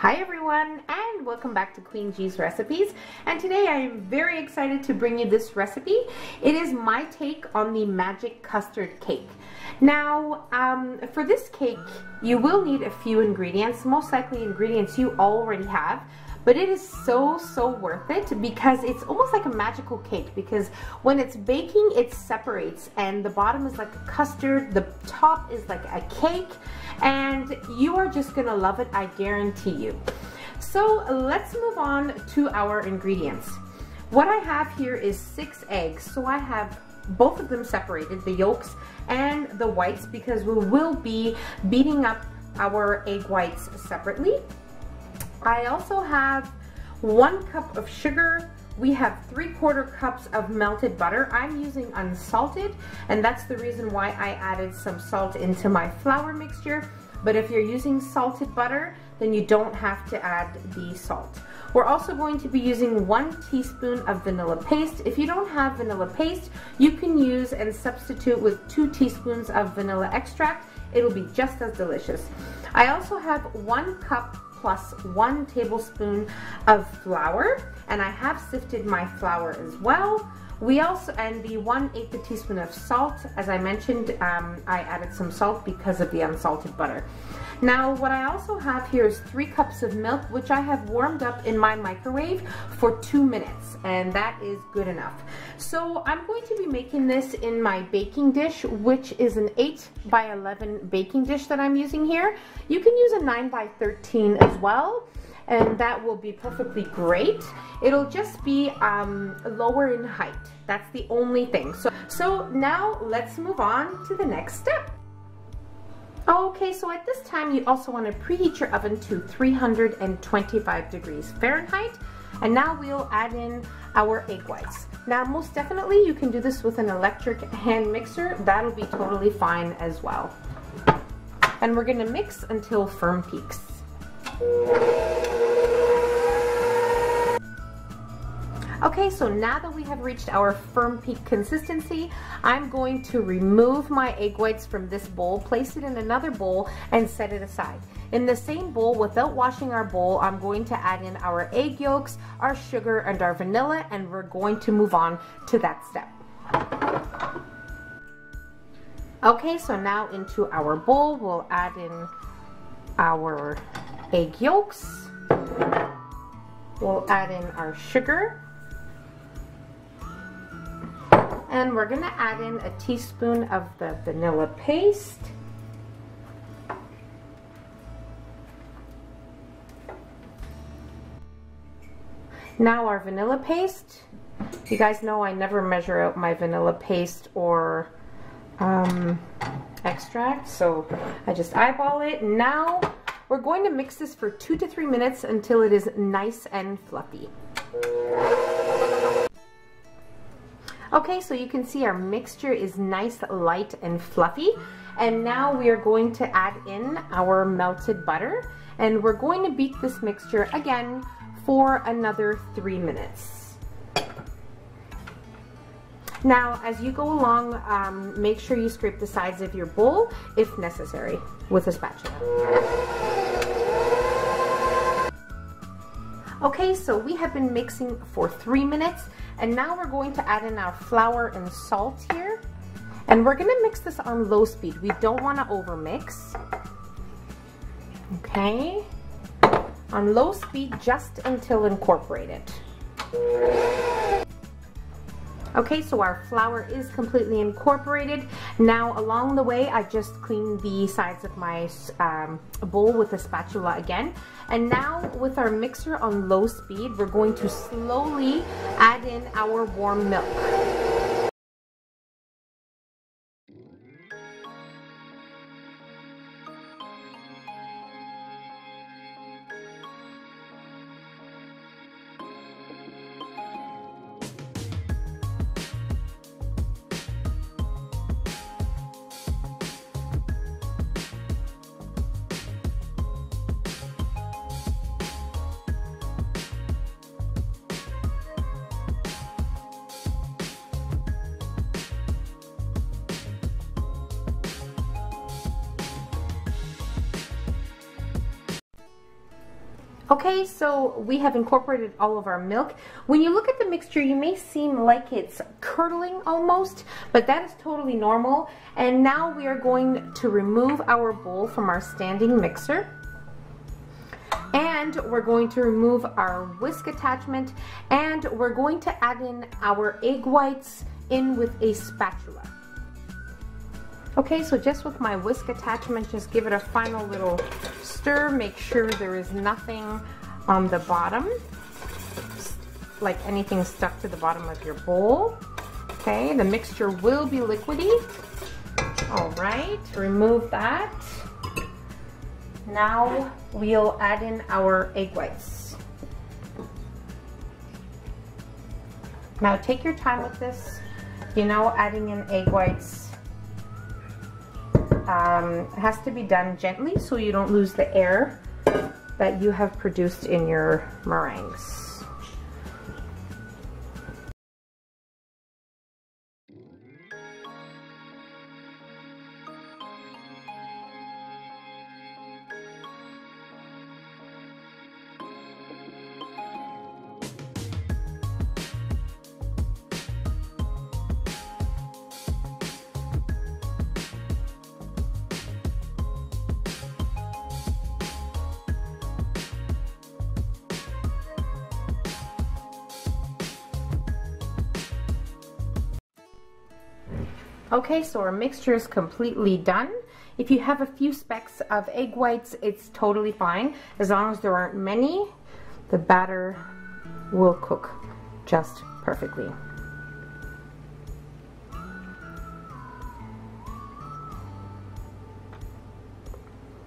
Hi everyone, and welcome back to Queen G's Recipes. And today I am very excited to bring you this recipe. It is my take on the magic custard cake. Now, for this cake, you will need a few ingredients, most likely ingredients you already have. But it is so worth it because it's almost like a magical cake, because when it's baking it separates and the bottom is like a custard, the top is like a cake, and you are just gonna love it, I guarantee you. So let's move on to our ingredients. What I have here is 6 eggs, so I have both of them separated, the yolks and the whites, because we will be beating up our egg whites separately. I also have 1 cup of sugar. We have 3/4 cups of melted butter. I'm using unsalted, and that's the reason why I added some salt into my flour mixture. But if you're using salted butter, then you don't have to add the salt. We're also going to be using 1 teaspoon of vanilla paste. If you don't have vanilla paste, you can use and substitute with 2 teaspoons of vanilla extract. It'll be just as delicious. I also have 1 cup plus 1 tablespoon of flour, and I have sifted my flour as well. We also, and the 1/8 teaspoon of salt, as I mentioned, I added some salt because of the unsalted butter. Now, what I also have here is 3 cups of milk, which I have warmed up in my microwave for 2 minutes, and that is good enough. So I'm going to be making this in my baking dish, which is an 8 by 11 baking dish that I'm using here. You can use a 9 by 13 as well, and that will be perfectly great. It'll just be lower in height. That's the only thing. So now let's move on to the next step. Okay, so at this time you also want to preheat your oven to 325 degrees Fahrenheit. And now we'll add in our egg whites. Now, most definitely you can do this with an electric hand mixer. That'll be totally fine as well. And we're gonna mix until firm peaks. Okay, so now that we have reached our firm peak consistency, I'm going to remove my egg whites from this bowl, place it in another bowl, and set it aside. In the same bowl, without washing our bowl, I'm going to add in our egg yolks, our sugar, and our vanilla, and we're going to move on to that step. Okay, so now into our bowl, we'll add in our egg yolks. We'll add in our sugar. And we're gonna add in a teaspoon of the vanilla paste. Now our vanilla paste, you guys know I never measure out my vanilla paste or extract, so I just eyeball it. Now we're going to mix this for 2 to 3 minutes until it is nice and fluffy. Okay, so you can see our mixture is nice, light, and fluffy. And now we are going to add in our melted butter, and we're going to beat this mixture again for another 3 minutes. Now, as you go along, make sure you scrape the sides of your bowl if necessary with a spatula. Okay, so we have been mixing for 3 minutes, and now we're going to add in our flour and salt here. And we're gonna mix this on low speed. We don't wanna overmix. Okay, on low speed just until incorporated. Okay, so our flour is completely incorporated. Now, along the way, I just cleaned the sides of my bowl with a spatula again. And now, with our mixer on low speed, we're going to slowly add in our warm milk. Okay, so we have incorporated all of our milk. When you look at the mixture, you may seem like it's curdling almost, but that is totally normal. And now we are going to remove our bowl from our standing mixer. And we're going to remove our whisk attachment, and we're going to add in our egg whites in with a spatula. Okay, so just with my whisk attachment, just give it a final little stir. Make sure there is nothing on the bottom, like anything stuck to the bottom of your bowl. Okay, the mixture will be liquidy. All right, remove that. Now we'll add in our egg whites. Now take your time with this. You know, adding in egg whites has to be done gently so you don't lose the air that you have produced in your meringues. Okay, so our mixture is completely done. If you have a few specks of egg whites, it's totally fine. As long as there aren't many, the batter will cook just perfectly.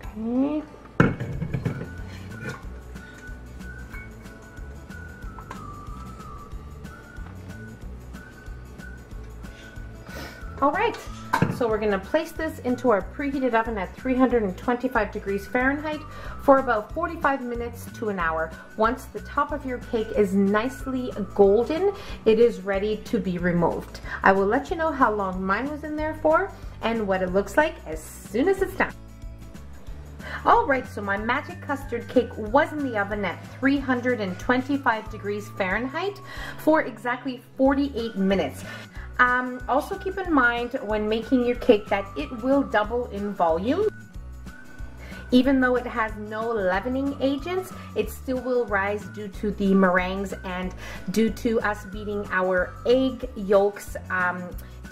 Okay. All right, so we're gonna place this into our preheated oven at 325 degrees Fahrenheit for about 45 minutes to an hour. Once the top of your cake is nicely golden, it is ready to be removed. I will let you know how long mine was in there for and what it looks like as soon as it's done. All right, so my magic custard cake was in the oven at 325 degrees Fahrenheit for exactly 48 minutes. Also keep in mind when making your cake that it will double in volume. Even though it has no leavening agents, it still will rise due to the meringues and due to us beating our egg yolks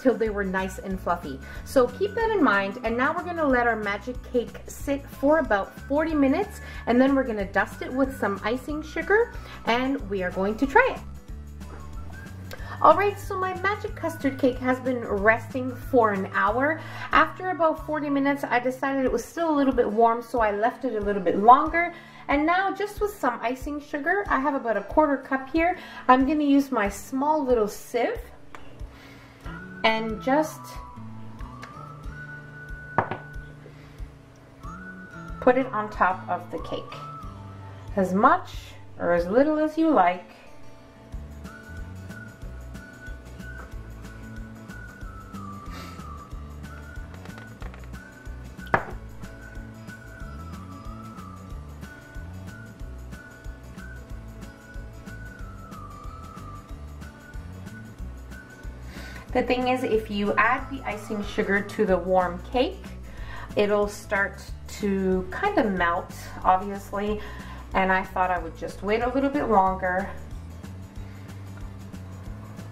till they were nice and fluffy. So keep that in mind, and now we're gonna let our magic cake sit for about 40 minutes, and then we're gonna dust it with some icing sugar, and we are going to try it. Alright, so my magic custard cake has been resting for an hour. After about 40 minutes, I decided it was still a little bit warm, so I left it a little bit longer. And now, just with some icing sugar, I have about a quarter cup here. I'm going to use my small little sieve and just put it on top of the cake. As much or as little as you like. The thing is, if you add the icing sugar to the warm cake, it'll start to kind of melt, obviously, and I thought I would just wait a little bit longer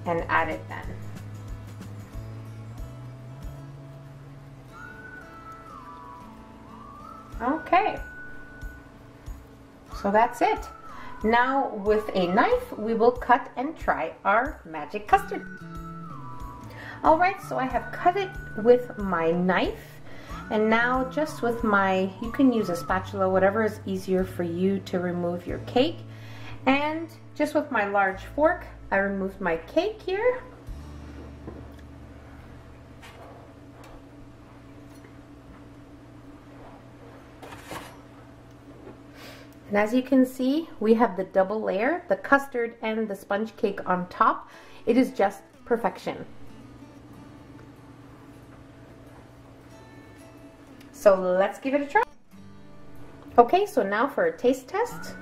and add it then. Okay, so that's it. Now with a knife, we will cut and try our magic custard. Alright, so I have cut it with my knife, and now just with my, you can use a spatula, whatever is easier for you to remove your cake, and just with my large fork, I removed my cake here. And as you can see, we have the double layer, the custard and the sponge cake on top. It is just perfection. So let's give it a try. Okay, so now for a taste test.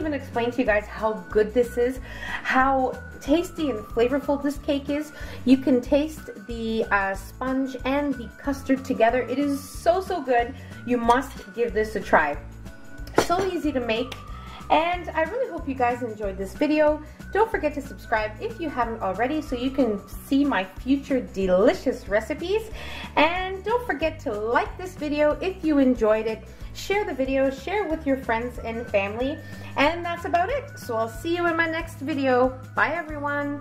even explain to you guys how good this is, how tasty and flavorful this cake is. You can taste the sponge and the custard together. It is so, so good. You must give this a try. So easy to make. And I really hope you guys enjoyed this video. Don't forget to subscribe if you haven't already so you can see my future delicious recipes. And don't forget to like this video if you enjoyed it. Share the video, share it with your friends and family. And that's about it. So I'll see you in my next video. Bye everyone.